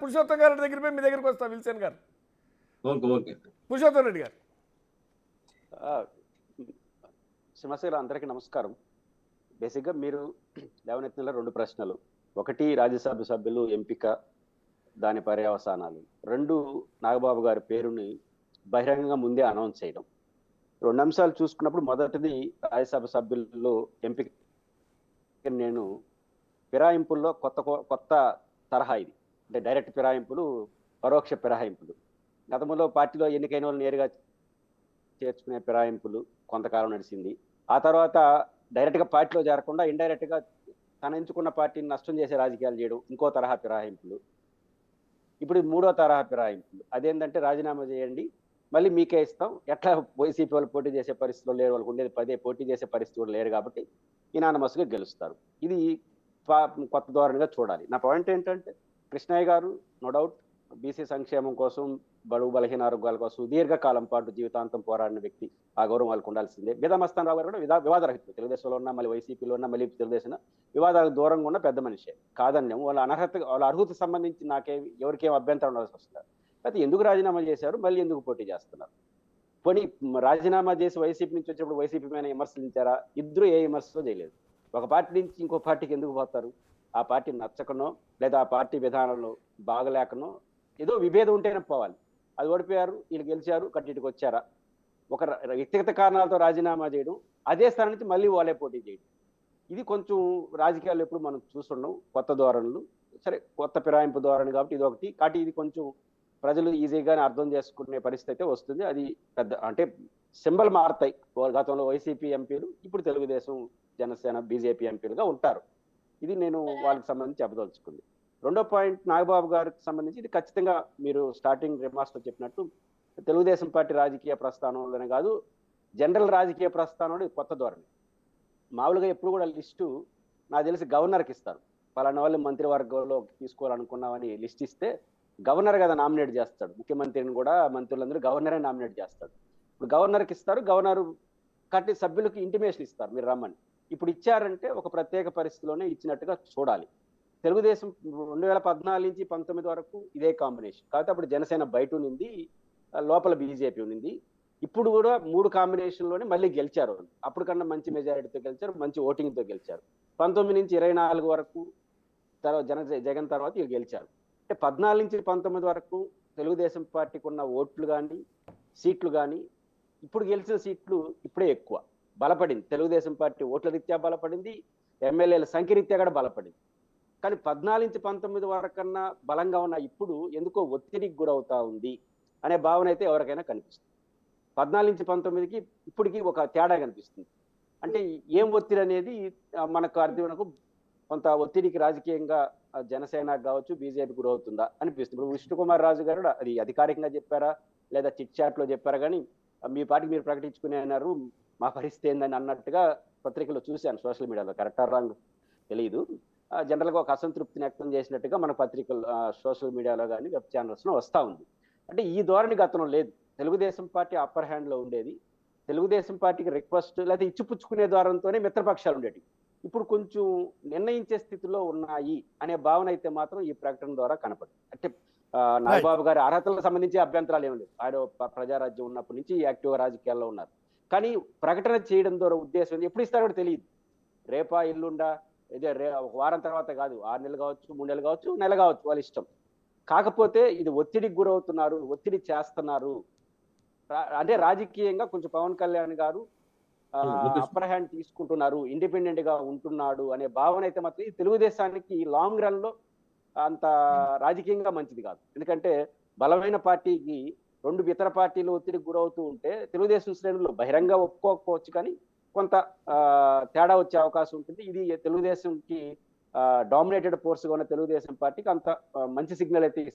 పురుషోత్తం గారి దగ్గర పోయి మీ దగ్గరికి వస్తా విల్సన్ గారు. ఓకే ఓకే పురుషోత్తం రెడ్డి గారు. సింహశ్రీ అందరికీ నమస్కారం. బేసిక్గా మీరు లేవనెత్తిన రెండు ప్రశ్నలు, ఒకటి రాజ్యసభ సభ్యులు ఎంపిక, దాని పర్యవసానాలు. రెండు, నాగబాబు గారి పేరుని బహిరంగంగా ముందే అనౌన్స్ చేయడం. రెండు అంశాలు చూసుకున్నప్పుడు మొదటిది రాజ్యసభ సభ్యుల్లో ఎంపిక. నేను ఫిరాయింపుల్లో కొత్త తరహా ఇది. అంటే డైరెక్ట్ ఫిరాయింపులు, పరోక్ష ఫిరాయింపులు. గతంలో పార్టీలో ఎన్నికైన వాళ్ళు నేరుగా చేర్చుకునే ఫిరాయింపులు కొంతకాలం నడిచింది. ఆ తర్వాత డైరెక్ట్గా పార్టీలో చేరకుండా ఇండైరెక్ట్గా తను ఎంచుకున్న పార్టీని నష్టం చేసే రాజకీయాలు చేయడం ఇంకో తరహా ఫిరాయింపులు. ఇప్పుడు మూడో తరహా ఫిరాయింపులు, అదేంటంటే రాజీనామా చేయండి మళ్ళీ మీకే ఇస్తాం. ఎట్లా వైసీపీ వాళ్ళు పోటీ చేసే పరిస్థితులు లేరు, వాళ్ళకు ఉండేది 10 పోటీ చేసే పరిస్థితులు లేరు కాబట్టి ఇనానమస్గా గెలుస్తారు. ఇది కొత్త ధోరణిగా చూడాలి. నా పాయింట్ ఏంటంటే, కృష్ణయ్య గారు నో డౌట్ బీసీ సంక్షేమం కోసం, బడుగు బలహీన వర్గాల కోసం దీర్ఘకాలం పాటు జీవితాంతం పోరాడిన వ్యక్తి. ఆ గౌరవం వాళ్ళకు ఉండాల్సిందే. మస్తాన్ రావు గారు కూడా వివాదరహితులు. తెలుగుదేశంలో ఉన్న, మళ్ళీ వైసీపీలో ఉన్న, మళ్ళీ తెలుగుదేశం వివాదాలకు దూరంగా ఉన్న పెద్ద మనిషే. కాదన్యం వాళ్ళ వాళ్ళ అర్హత సంబంధించి ఎవరికేం అభ్యంతరం ఉండాల్సి వస్తుంది. అయితే ఎందుకు రాజీనామా చేశారు, మళ్ళీ ఎందుకు పోటీ చేస్తున్నారు? పోనీ రాజీనామా చేసి వైసీపీ నుంచి వచ్చినప్పుడు వైసీపీ మీద విమర్శించారా? ఇద్దరు ఏ విమర్శలో చేయలేదు. ఒక పార్టీ నుంచి ఇంకో పార్టీకి ఎందుకు పోతారు? ఆ పార్టీ నచ్చకనో, లేదా ఆ పార్టీ విధానంలో బాగలేకనో, ఏదో విభేదం ఉంటేనే పోవాలి. అది ఓడిపోయారు, వీళ్ళు గెలిచారు, కట్టిటికి వచ్చారా? ఒక వ్యక్తిగత కారణాలతో రాజీనామా చేయడం, అదే స్థానం నుంచి మళ్ళీ వాళ్ళే పోటీ చేయడం, ఇది కొంచెం రాజకీయాలు ఎప్పుడు మనం చూస్తున్నాం. కొత్త ధోరణులు, సరే కొత్త ఫిరాయింపు ధోరణి కాబట్టి ఇది ఒకటి. కాబట్టి ఇది కొంచెం ప్రజలు ఈజీగానే అర్థం చేసుకునే పరిస్థితి అయితే వస్తుంది. అది పెద్ద అంటే సింబల్ మారుతాయి. గతంలో వైసీపీ ఎంపీలు ఇప్పుడు తెలుగుదేశం, జనసేన, బీజేపీ ఎంపీలుగా ఉంటారు. ఇది నేను వాళ్ళకి సంబంధించి చెప్పదలుచుకుంది. రెండో పాయింట్ నాగబాబు గారికి సంబంధించి, ఇది ఖచ్చితంగా మీరు స్టార్టింగ్ రిమార్క్స్లో చెప్పినట్టు తెలుగుదేశం పార్టీ రాజకీయ ప్రస్థానంలోనే కాదు, జనరల్ రాజకీయ ప్రస్థానంలో కొత్త ధోరణి. మామూలుగా ఎప్పుడు కూడా లిస్టు నాకు తెలిసి గవర్నర్కి ఇస్తారు. పలానా వాళ్ళు మంత్రివర్గంలో తీసుకోవాలనుకున్నామని లిస్ట్ ఇస్తే గవర్నర్ కదా నామినేట్ చేస్తాడు. ముఖ్యమంత్రిని కూడా మంత్రులందరూ గవర్నరే నామినేట్ చేస్తాడు. ఇప్పుడు గవర్నర్కి ఇస్తారు, గవర్నర్ కట్టి సభ్యులకు ఇంటిమేషన్ ఇస్తారు మీరు రమ్మని. ఇప్పుడు ఇచ్చారంటే ఒక ప్రత్యేక పరిస్థితిలోనే ఇచ్చినట్టుగా చూడాలి. తెలుగుదేశం 2014 నుంచి 19 వరకు ఇదే కాంబినేషన్. కాకపోతే అప్పుడు జనసేన బయట ఉంది, లోపల బీజేపీ ఉంది. ఇప్పుడు కూడా 3 కాంబినేషన్లోనే మళ్ళీ గెలిచారు. అప్పుడు కన్నా మంచి మెజారిటీతో గెలిచారు, మంచి ఓటింగ్తో గెలిచారు. 19 నుంచి 24 వరకు జగన్ తర్వాత వీళ్ళు గెలిచారు. అంటే 14 నుంచి 19 వరకు తెలుగుదేశం పార్టీకి ఉన్న ఓట్లు కానీ, సీట్లు కానీ, ఇప్పుడు గెలిచిన సీట్లు ఇప్పుడే ఎక్కువ బలపడింది. తెలుగుదేశం పార్టీ ఓట్ల రీత్యా బలపడింది, ఎమ్మెల్యేల సంఖ్య రీత్యా కూడా బలపడింది. కానీ 14 నుంచి 19 వరకు కన్నా బలంగా ఉన్న ఇప్పుడు ఎందుకో ఒత్తిడికి గురవుతా ఉంది అనే భావన అయితే ఎవరికైనా కనిపిస్తుంది. 14 నుంచి 19కి ఇప్పటికీ ఒక తేడా కనిపిస్తుంది. అంటే ఏం ఒత్తిడి అనేది మనకు అర్థమైనకు కొంత ఒత్తిడికి రాజకీయంగా జనసేన కావచ్చు, బీజేపీ గురవుతుందా అనిపిస్తుంది. ఇప్పుడు విష్ణుకుమార్ రాజు గారు అది అధికారికంగా చెప్పారా లేదా చిట్ చాట్లో చెప్పారా కానీ, మీ పార్టీకి మీరు ప్రకటించుకునే అన్నారు, మా పరిస్థితి ఏందని అన్నట్టుగా పత్రికలో చూశాను. సోషల్ మీడియాలో కరెక్టా రాంగ్ తెలియదు. జనరల్గా ఒక అసంతృప్తిని వ్యక్తం చేసినట్టుగా మన పత్రికలు, సోషల్ మీడియాలో కానీ, వెబ్ ఛానల్స్లో వస్తూ ఉంది. అంటే ఈ ధోరణి గతంలో లేదు. తెలుగుదేశం పార్టీ అప్పర్ హ్యాండ్లో ఉండేది. తెలుగుదేశం పార్టీకి రిక్వెస్ట్ లేదా ఇచ్చిపుచ్చుకునే ద్వారంతోనే మిత్రపక్షాలు ఉండేవి. ఇప్పుడు కొంచెం నిర్ణయించే స్థితిలో ఉన్నాయి అనే భావన అయితే మాత్రం ఈ ప్రకటన ద్వారా కనపడింది. అంటే నాగబాబు గారి అర్హతలకు సంబంధించి అభ్యంతరాలు ఏమి లేవు. ఆయన ప్రజారాజ్యం ఉన్నప్పటి నుంచి యాక్టివ్గా రాజకీయాల్లో ఉన్నారు. కానీ ప్రకటన చేయడం ద్వారా ఉద్దేశం ఎప్పుడు ఇస్తారో కూడా తెలియదు. రేపా ఎల్లుండా, ఇదే ఒక వారం తర్వాత కాదు, 6 నెలలు కావచ్చు, 3 నెలలు కావచ్చు, నెల కావచ్చు, వాళ్ళ ఇష్టం. కాకపోతే ఇది ఒత్తిడికి గురవుతున్నారు, ఒత్తిడి చేస్తున్నారు. అంటే రాజకీయంగా కొంచెం పవన్ కళ్యాణ్ గారు అప్పర్ హ్యాండ్ తీసుకుంటున్నారు, ఇండిపెండెంట్ గా ఉంటున్నాడు అనే భావన అయితే మాత్రం ఈ తెలుగుదేశానికి లాంగ్ రన్ లో అంత రాజకీయంగా మంచిది కాదు. ఎందుకంటే బలమైన పార్టీకి 2 ఇతర పార్టీలు ఒత్తిడికి గురవుతూ ఉంటే తెలుగుదేశం శ్రేణులు బహిరంగ ఒప్పుకోకపోవచ్చు, కానీ కొంత తేడా వచ్చే అవకాశం ఉంటుంది. ఇది తెలుగుదేశంకి డామినేటెడ్ ఫోర్స్ గా ఉన్న తెలుగుదేశం పార్టీకి అంత మంచి సిగ్నల్ అయితే